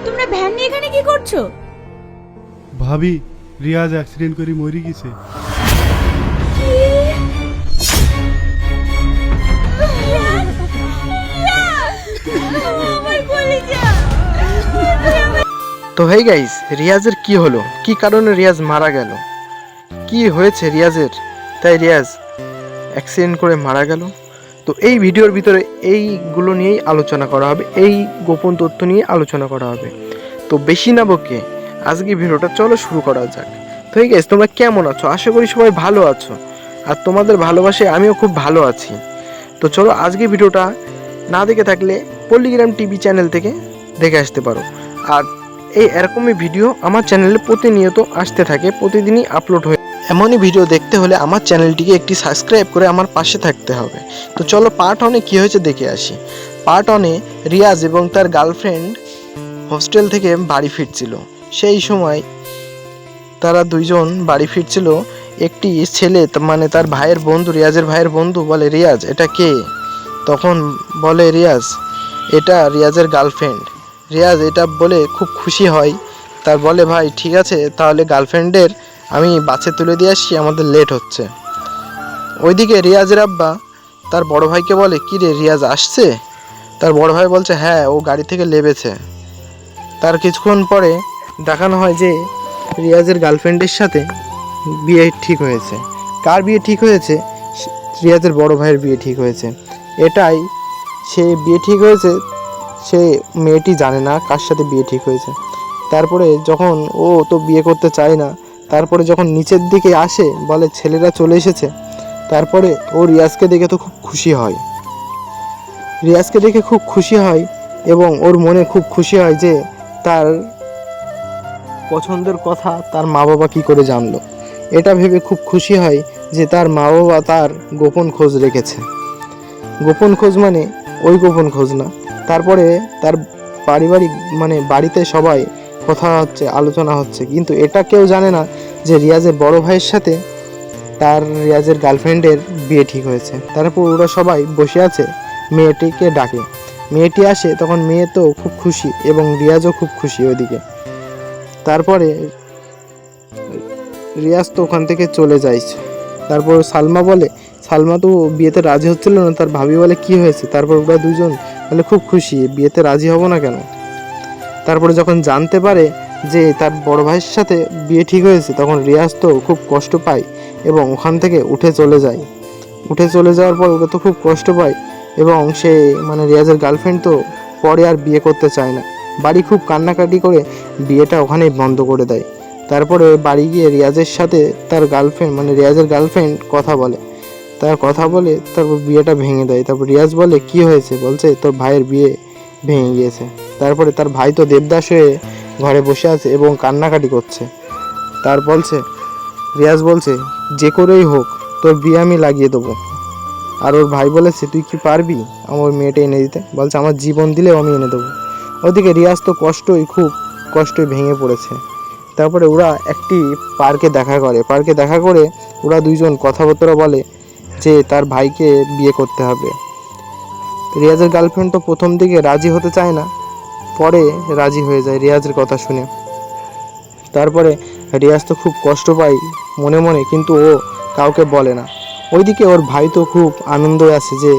তোমরা ভ্যান নিয়ে এখানে কি করছো? ভাবি, রিয়াজ অ্যাক্সিডেন্ট করে মরে গেছে। তো হেই গাইস, রিয়াজের কি হলো, কি কারণে রিয়াজ মারা গেল, কি হয়েছে রিয়াজের, তাই রিয়াজ অ্যাক্সিডেন্ট করে মারা গেল। তো এই ভিডিওর ভিতরে এইগুলো নিয়েই আলোচনা করা হবে, এই গোপন তথ্য নিয়ে আলোচনা করা হবে। তো বেশি না বকে আজকে ভিডিওটা চলো শুরু করা যাক। তো হেই গাইস, তোমরা কেমন আছো? আশা করি সবাই ভালো আছো, আর তোমাদের ভালোবাসায় আমিও খুব ভালো আছি। তো চলো আজকে ভিডিওটা না দেখে থাকলে পল্লিগ্রাম টিভি চ্যানেল থেকে দেখে আসতে পারো। আর এই এরকমই ভিডিও আমার চ্যানেলে প্রতিনিয়ত আসতে থাকে, প্রতিদিনই আপলোড হয়ে। এমনই ভিডিও দেখতে হলে আমার চ্যানেলটিকে একটি সাবস্ক্রাইব করে আমার পাশে থাকতে হবে। তো চলো পার্ট 1-এ কী হয়েছে দেখে আসি। পার্ট 1-এ রিয়াজ এবং তার গার্লফ্রেন্ড হোস্টেল থেকে বাড়ি ফিরছিল। সেই সময় তারা দুইজন বাড়ি ফিরছিল। একটি ছেলে মানে তার ভাইয়ের বন্ধু, রিয়াজের ভাইয়ের বন্ধু বলে, রিয়াজ এটা কে? তখন বলে রিয়াজ, এটা রিয়াজের গার্লফ্রেন্ড। রিয়াজ এটা বলে খুব খুশি হয়, তার বলে, ভাই ঠিক আছে, তাহলে গার্লফ্রেন্ডের আমি বাসে তুলে দিয়ে আসি, আমাদের লেট হচ্ছে। ওইদিকে রিয়াজের আব্বা তার বড় ভাইকে বলে, কি রে রিয়াজ আসছে? তার বড় ভাই বলছে, হ্যাঁ ও গাড়ি থেকে নেমেছে। তার কিছুক্ষণ পরে দেখানো হয় যে রিয়াজের গার্লফ্রেন্ডের সাথে বিয়ে ঠিক হয়েছে। কার বিয়ে ঠিক হয়েছে? রিয়াজের বড় ভাইয়ের বিয়ে ঠিক হয়েছে। এটাই সে বিয়ে ঠিক হয়েছে, সে মেয়েটি জানে না কার সাথে বিয়ে ঠিক হয়েছে। তারপরে যখন ও তো বিয়ে করতে চায় না, তারপরে যখন নিচের দিকে আসে বলে ছেলেরা চলে এসেছে, তারপরে ও রিয়াজকে দেখে তো খুব খুশি হয়, রিয়াজকে দেখে খুব খুশি হয় এবং ওর মনে খুব খুশি হয় যে তার পছন্দের কথা তার মা বাবা কী করে জানলো। এটা ভেবে খুব খুশি হয় যে তার মা বাবা তার গোপন খোঁজ রেখেছে। গোপন খোঁজ মানে ওই গোপন খোঁজ না। তারপরে তার পারিবারিক মানে বাড়িতে সবাই কথা হচ্ছে, আলোচনা হচ্ছে, কিন্তু এটা কেউ জানে না যে রিয়াজের বড় ভাইয়ের সাথে তার রিয়াজের গার্লফ্রেন্ডের বিয়ে ঠিক হয়েছে। তারপর ওরা সবাই বসে আছে, মেয়েটিকে ডাকে, মেয়েটি আসে, তখন মেয়ে তো খুব খুশি এবং রিয়াজও খুব খুশি ওইদিকে। তারপরে রিয়াজ তো ওখান থেকে চলে যাইছে। তারপর সালমা বলে, সালমা তো বিয়েতে রাজি হচ্ছিল না, তার ভাবি বলে কি হয়েছে? তারপর ওরা দুজন বলে খুব খুশি, বিয়েতে রাজি হব না কেন? তারপরে যখন জানতে পারে যে তার বড় ভাইয়ের সাথে বিয়ে ঠিক হয়েছে, তখন রিয়াজ তো খুব কষ্ট পায় এবং ওখান থেকে উঠে চলে যায়। উঠে চলে যাওয়ার পর ওরা তো খুব কষ্ট পায় এবং সে মানে রিয়াজের গার্লফ্রেন্ড তো পরে আর বিয়ে করতে চায় না। বাড়ি খুব কান্নাকাটি করে বিয়েটা ওখানেই বন্ধ করে দেয়। তারপরে বাড়ি গিয়ে রিয়াজের সাথে তার গার্লফ্রেন্ড মানে রিয়াজের গার্লফ্রেন্ড কথা বলে, তারপর বিয়েটা ভেঙে দেয়। তারপর রিয়াজ বলে কি হয়েছে? বলছে তোর ভাইয়ের বিয়ে ভেঙে গিয়েছে। তারপরে তার ভাই তো দেবদাস হয়ে ঘরে বসে আছে এবং কান্নাকাটি করছে। রিয়াজ বলছে যে করেই হোক তোর বিয়ে আমি লাগিয়ে দেবো। আর ওর ভাই বলেছে তুই কি পারবি আমার মেয়েটা এনে দিতে? বলছে আমার জীবন দিলেও আমি এনে দেবো। ওদিকে রিয়াজ তো খুব কষ্টই ভেঙে পড়েছে। তারপরে ওরা একটি পার্কে দেখা করে ওরা দুইজন কথাবার্তা বলে যে তার ভাইকে বিয়ে করতে হবে। রিয়াজের গার্লফ্রেন্ড তো প্রথম দিকে রাজি হতে চায় না, পরে রাজি হয়ে যায় রিয়াজের কথা শুনে। তারপরে রিয়াজ তো খুব কষ্ট পায় মনে মনে, কিন্তু ও কাউকে বলে না। ওইদিকে ওর ভাই তো খুব আনন্দে আছে যে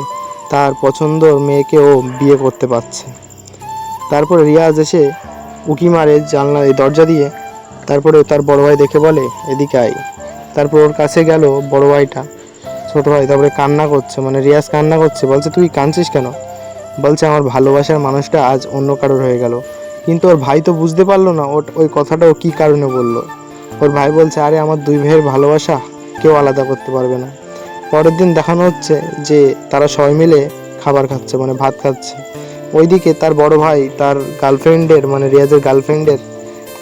তার পছন্দ মেয়েকে ও বিয়ে করতে পারছে। তারপরে রিয়াজ এসে উকি মারে জানলা দরজা দিয়ে। তারপরে তার বড় ভাই দেখে বলে এদিকে আয়। তারপর ওর কাছে গেল বড় ভাইটা, ছোট ভাই। তারপরে কান্না করছে, মানে রিয়াজ কান্না করছে। বলছে তুই কাঁদছিস কেন? বলছে আমার ভালোবাসার মানুষটা আজ অন্য কারোর হয়ে গেল। কিন্তু ওর ভাই তো বুঝতে পারলো না ওই কথাটা ও কী কারণে বললো। ওর ভাই বলছে আরে আমার দুই ভাইয়ের ভালোবাসা কেউ আলাদা করতে পারবে না। পরের দিন দেখানো হচ্ছে যে তারা সবাই মিলে খাবার খাচ্ছে, মানে ভাত খাচ্ছে। ওইদিকে তার বড় ভাই তার গার্লফ্রেন্ডের মানে রিয়াজের গার্লফ্রেন্ডের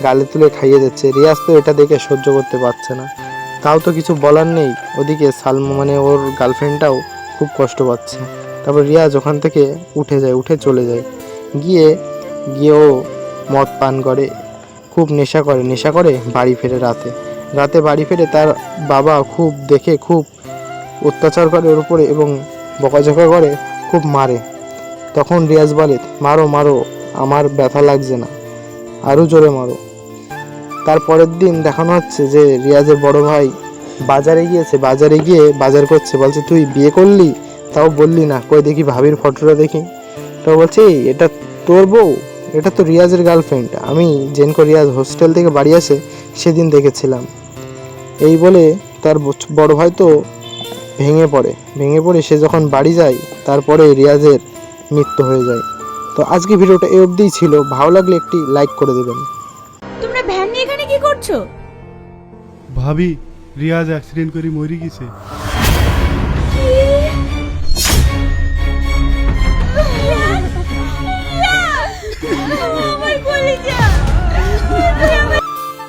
গালে তুলে খাইয়ে যাচ্ছে। রিয়াজ তো এটা দেখে সহ্য করতে পারছে না, তাও তো কিছু বলার নেই। ওদিকে সালমা মানে ওর গার্লফ্রেন্ডটাও খুব কষ্ট পাচ্ছে। তারপর রিয়াজ ওখান থেকে উঠে চলে যায়। গিয়ে ও মদ পান করে, খুব নেশা করে বাড়ি ফেরে। রাতে বাড়ি ফেরে তার বাবা খুব অত্যাচার করে ওর উপরে এবং বকাঝকা করে, খুব মারে। তখন রিয়াজ বলে মারো আমার ব্যথা লাগছে না। আরও জোরে মারো। তারপরের দিন দেখানো হচ্ছে যে রিয়াজের বড় ভাই বাজারে গিয়েছে, বাজারে গিয়ে বাজার করছে। বলছে তুই বিয়ে করলি, তাও বললি না, কই দেখি ভাবির ফটোটা দেখি। তো বলছে এই এটা তোর বউ? এটা তো রিয়াজের গার্লফ্রেন্ড, আমি জেনকো রিয়াজ হোস্টেল থেকে বাড়ি আসে সেদিন দেখেছিলাম। এই বলে তার বড় ভাই তো ভেঙে পড়ে সে যখন বাড়ি যায় তারপরে রিয়াজের মৃত্যু হয়ে যায়। তো আজকে ভিডিওটা এই অবধিই ছিল, ভালো লাগলে একটি লাইক করে দেবেন। তোমরা ভ্যান নিয়ে এখানে কি করছো? ভাবি রিয়াজ অ্যাক্সিডেন্ট করে মরে গেছে।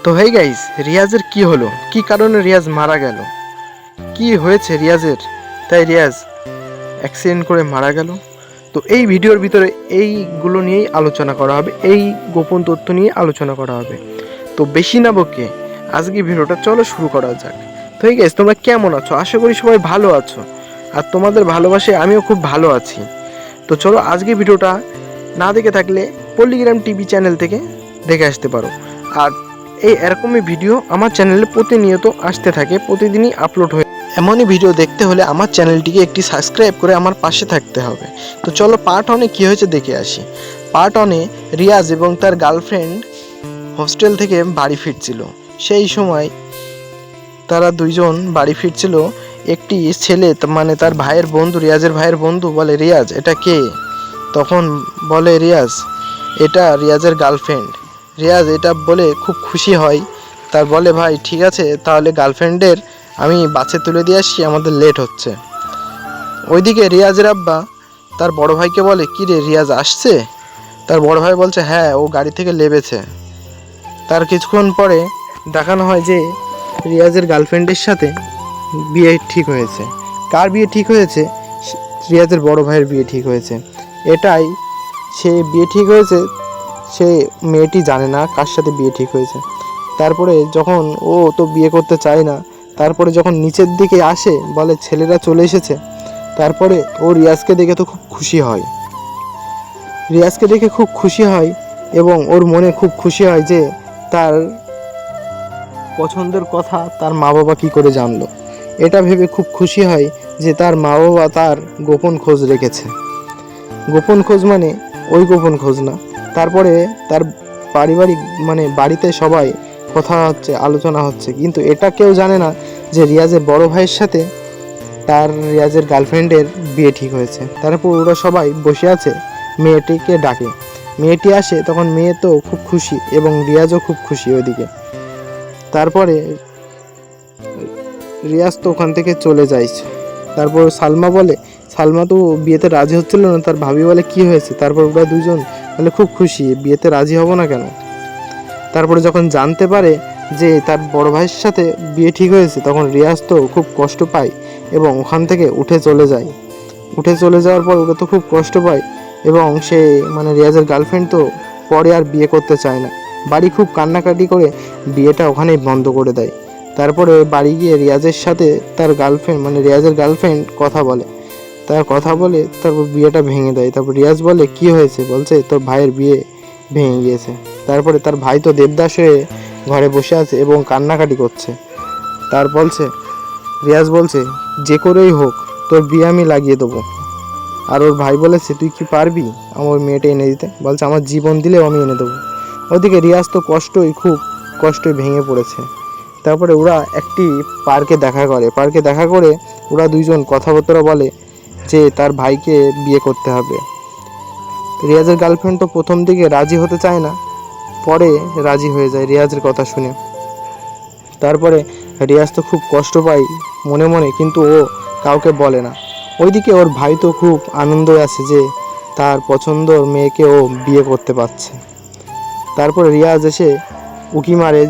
তো হেই গাইস, রিয়াজের কি হলো, কি কারণে রিয়াজ মারা গেল, কি হয়েছে রিয়াজের, তাই রিয়াজ অ্যাক্সিডেন্ট করে মারা গেল। তো এই ভিডিওর ভিতরে এইগুলো নিয়েই আলোচনা করা হবে, এই গোপন তথ্য নিয়ে আলোচনা করা হবে। তো বেশি না বকে আজকে ভিডিওটা চলো শুরু করা যাক। তো এই গাইস, তোমরা কেমন আছো? আশা করি সবাই ভালো আছো, আর তোমাদের ভালোবাসায় আমিও খুব ভালো আছি। তো চলো আজকে ভিডিওটা না দেখে থাকলে পল্লিগ্রাম টিভি চ্যানেল থেকে দেখে আসতে পারো। আর এরকমই ভিডিও আমার চ্যানেলে প্রতিনিয়ত আসতে থাকে, প্রতিদিনই আপলোড হয়ে। এমনই ভিডিও দেখতে হলে আমার চ্যানেলটিকে একটি সাবস্ক্রাইব করে আমার পাশে থাকতে হবে। তো চলো পার্ট 1-এ কী হয়েছে দেখে আসি। পার্ট 1-এ রিয়াজ এবং তার গার্লফ্রেন্ড হোস্টেল থেকে বাড়ি ফিরছিল। সেই সময় তারা দুইজন বাড়ি ফিরছিল। একটি ছেলে মানে তার ভাইয়ের বন্ধু, রিয়াজের ভাইয়ের বন্ধু বলে, রিয়াজ এটা কে? তখন বলে রিয়াজ এটা রিয়াজের গার্লফ্রেন্ড। রিয়াজ এটা বলে খুব খুশি হয়, তার বলে ভাই ঠিক আছে তাহলে গার্লফ্রেন্ডের আমি বাসে তুলে দিয়ে আসি, আমাদের লেট হচ্ছে। ওইদিকে রিয়াজের আব্বা তার বড় ভাইকে বলে, কি রে রিয়াজ আসছে? তার বড় ভাই বলছে হ্যাঁ, ও গাড়ি থেকে নেমেছে। তার কিছুক্ষণ পরে দেখানো হয় যে রিয়াজের গার্লফ্রেন্ডের সাথে বিয়ে ঠিক হয়েছে। কার বিয়ে ঠিক হয়েছে? রিয়াজের বড় ভাইয়ের বিয়ে ঠিক হয়েছে। এটাই সে বিয়ে ঠিক হয়েছে, সে মেয়েটি জানে না কার সাথে বিয়ে ঠিক হয়েছে। তারপরে যখন ও তো বিয়ে করতে চায় না, তারপরে যখন নিচের দিকে আসে বলে ছেলেরা চলে এসেছে, তারপরে ও রিয়াজকে দেখে তো খুব খুশি হয়, রিয়াজকে দেখে খুব খুশি হয় এবং ওর মনে খুব খুশি হয় যে তার পছন্দের কথা তার মা বাবা কী করে জানলো। এটা ভেবে খুব খুশি হয় যে তার মা বাবা তার গোপন খোঁজ রেখেছে। গোপন খোঁজ মানে ওই গোপন খোঁজ না। তারপরে তার পারিবারিক মানে বাড়িতে সবাই কথা হচ্ছে, আলোচনা হচ্ছে, কিন্তু এটা কেউ জানে না যে রিয়াজের বড় ভাইয়ের সাথে তার রিয়াজের গার্লফ্রেন্ডের বিয়ে ঠিক হয়েছে। তারপর ওরা সবাই বসে আছে, মেয়েটিকে ডাকে, মেয়েটি আসে, তখন মেয়ে তো খুব খুশি এবং রিয়াজও খুব খুশি ওইদিকে। তারপরে রিয়াজ তো ওখান থেকে চলে যায়। তারপর সালমা বলে, সালমা তো বিয়েতে রাজি হচ্ছিল না, তার ভাবি বলে কি হয়েছে? তারপর ওরা দুজন বলে খুব খুশি, বিয়েতে রাজি হব না কেন? তারপরে যখন জানতে পারে যে তার বড় ভাইয়ের সাথে বিয়ে ঠিক হয়েছে, তখন রিয়াজ তো খুব কষ্ট পায় এবং ওখান থেকে উঠে চলে যায়। উঠে চলে যাওয়ার পর ওরা তো খুব কষ্ট পায় এবং সে মানে রিয়াজের গার্লফ্রেন্ড তো পরে আর বিয়ে করতে চায় না, বাড়ি খুব কান্নাকাটি করে বিয়েটা ওখানেই বন্ধ করে দেয়। তারপরে বাড়ি গিয়ে রিয়াজের সাথে তার গার্লফ্রেন্ড মানে রিয়াজের গার্লফ্রেন্ড কথা বলে, তারপর বিয়েটা ভেঙে দেয়। তারপর রিয়াজ বলে কি হয়েছে? বলছে তোর ভাইয়ের বিয়ে ভেঙে গিয়েছে। তারপরে তার ভাই তো দেবদাস হয়ে ঘরে বসে আছে এবং কান্নাকাটি করছে। রিয়াজ বলছে যে করেই হোক তোর বিয়ে আমি লাগিয়ে দেবো। আর ওর ভাই বলেছে তুই কি পারবি আমার মেয়েটা এনে দিতে? বলছে আমার জীবন দিলেও আমি এনে দেবো। ওদিকে রিয়াজ তো খুব কষ্টই ভেঙে পড়েছে। তারপরে ওরা একটি পার্কে দেখা করে ওরা দুইজন কথাবার্তা বলে যে তার ভাইকে বিয়ে করতে হবে। রিয়াজের গার্লফ্রেন্ড তো প্রথম দিকে রাজি হতে চায় না, পরে রাজি হয়ে যায় রিয়াজের কথা শুনে। তারপরে রিয়াজ তো খুব কষ্ট পায় মনে মনে, কিন্তু ও কাউকে বলে না। ওইদিকে ওর ভাই তো খুব আনন্দে আছে যে তার পছন্দর মেয়েকে ও বিয়ে করতে পারছে। তারপরে রিয়াজ এসে উকি মারে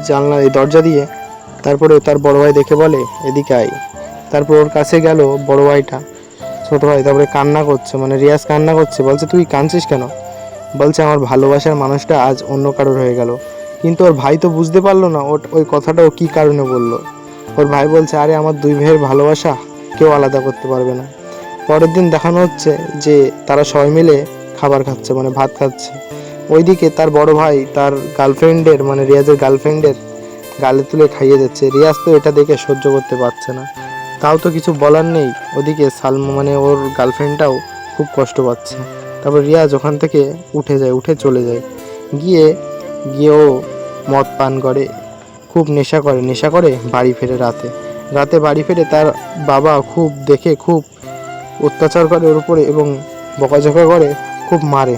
দরজা দিয়ে। তারপরে তার বড় ভাই দেখে বলে এদিকে আয়। তারপর ওর কাছে গেল বড় ভাইটা, ছোট ভাই। তারপরে কান্না করছে, মানে রিয়াজ কান্না করছে। বলছে তুই কাঁদছিস কেন? বলছে আমার ভালোবাসার মানুষটা আজ অন্য কারোর হয়ে গেল। কিন্তু ওর ভাই তো বুঝতে পারলো না ওই কথাটা ও কী কারণে বললো। ওর ভাই বলছে আরে আমার দুই ভাইয়ের ভালোবাসা কেউ আলাদা করতে পারবে না। পরের দিন দেখানো হচ্ছে যে তারা সবাই মিলে খাবার খাচ্ছে, মানে ভাত খাচ্ছে। ওইদিকে তার বড় ভাই তার গার্লফ্রেন্ডের মানে রিয়াজের গার্লফ্রেন্ডের গালে তুলে খাইয়ে যাচ্ছে। রিয়াজ তো এটা দেখে সহ্য করতে পারছে না, তাও তো কিছু বলার নেই। ওদিকে সালমা মানে ওর গার্লফ্রেন্ডটাও খুব কষ্ট পাচ্ছে। তারপর রিয়াজ ওখান থেকে উঠে চলে যায়। গিয়ে ও মদ পান করে, খুব নেশা করে বাড়ি ফেরে রাতে বাড়ি ফেরে তার বাবা খুব অত্যাচার করে ওর উপরে এবং বকাঝকা করে, খুব মারে।